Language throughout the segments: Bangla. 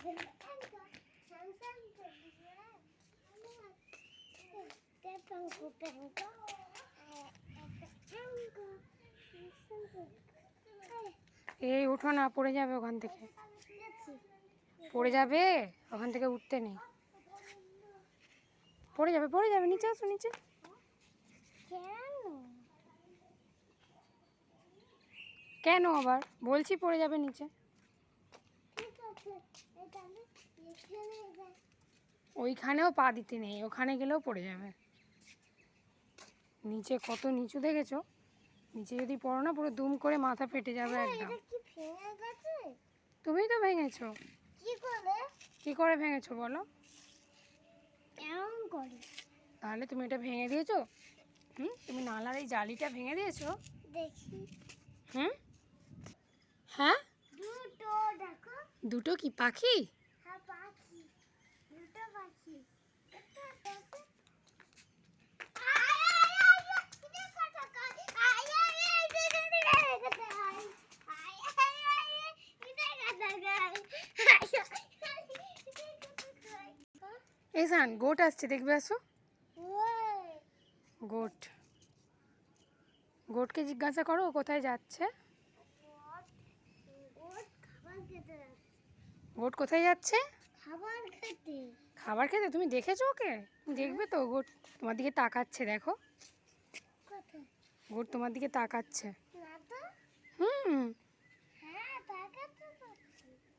এই উঠো না, পড়ে যাবে ওখান থেকে, পড়ে যাবে ওখান থেকে, উঠতে নেই, পড়ে যাবে, পড়ে যাবে, নিচে আসো, নিচে। কেন আবার বলছি পড়ে যাবে নিচে। ওইখানেও পা দিতে নেই, ওখানে গেলেও পড়ে যাবে। নিচে কত নিচু দেখেছো? নিচে যদি পড়ো না পুরো দুম করে মাথা ফেটে যাবে একদম। তুমিই তো ভেঙেছো। কি করে ভেঙেছো বলো? তাহলে তুমি এটা ভেঙে দিয়েছো? তুমি নালার এই জালিটা ভেঙে দিয়েছো? দেখি। হ্যাঁ, দুটো দেখো। দুটো কি পাখি? হ্যাঁ, পাখি, দুটো পাখি। এই সান, গোট আসছে, দেখবে আসো। গোট, গোটকে জিজ্ঞাসা করো ও কোথায় যাচ্ছে। গোট কোথায় যাচ্ছে? খাবার খেতে। খাবার খেতে? তুমি দেখেছো ওকে? দেখবে তো, গোট তোমার দিকে তাকাচ্ছে, দেখো। গোট তোমার দিকে তাকাচ্ছে।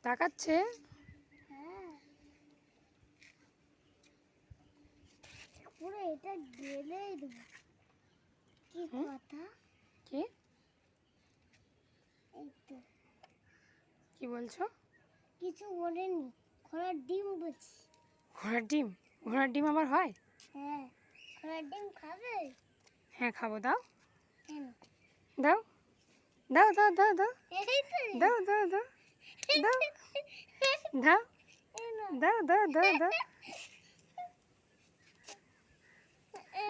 তাকাচ্ছে। পুরো এটা গেলেই দেবো। কি কথা? কি? এই তো। কি বলছো? কিছু বলেনি, ঘোড়ার ডিম বলছি। ঘোড়ার ডিম? ঘোড়ার ডিম আবার হয়? হ্যাঁ, ঘোড়ার ডিম খাবে? হ্যাঁ খাবো, দাও। কেন? দাও দাও দাও দাও দাও এই তো। দাও দাও দাও দাও দাও দাও দাও দাও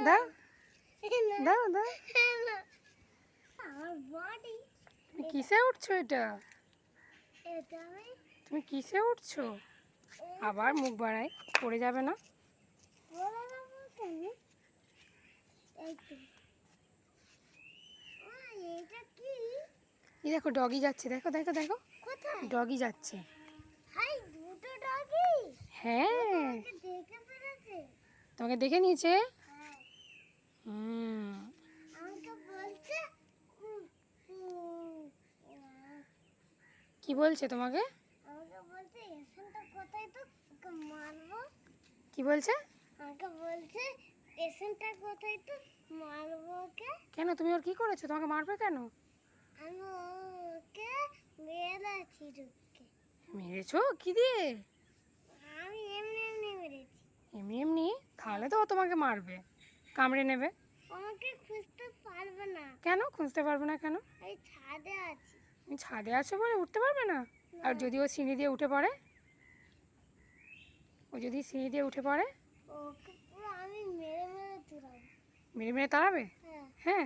দাও দাও দাও দাও। আমার বডি। তুমি কিসে উঠছো এটা? এটা আমি তুমি কিসে উঠছো? আবার মুখ বাড়াই, পড়ে যাবে না? বলে দেবো কেন? এই তো। এটা কি? এই দেখো ডগি যাচ্ছে, দেখো দেখো দেখো, কোথায়? ডগি যাচ্ছে। হাই, দুটো ডগি। হ্যাঁ, দেখে ফেলেছে। তোমাকে দেখে নিয়েছে। হ্যাঁ, আমাকে বলছে কি বলছে তোমাকে? আমাকে বলছে এখানটা কোথায়, তো ওকে মারবো। কি বলছে? আমাকে বলছে পেশেন্টটা কোথায়, তো মারবো ওকে। কেন, তুমি ওর কি করেছো? তোমাকে মারবে কেন? আমি ওকে মেরেছি ঢুকে। মেরেছো কি দিয়ে? আমি এমনি এমনি মেরেছি। এমনি এমনি? তাহলে তো ও তোমাকে মারবে, কামড়ে নেবে। আমাকে খুঁজতে পারবে না। কেন খুঁজতে পারবে না কেন? এই ছাদে আছি। তুমি ছাদে আছো বলে উঠতে পারবে না? আর যদি ও সিঁড়ি দিয়ে উঠে পড়ে? ও যদি সিঁড়ি দিয়ে উঠে পড়ে? ওকে পুরো আমি মেরে মেরে তুলাবো। মেরে মেরে তাড়াবে? হ্যাঁ। হ্যাঁ।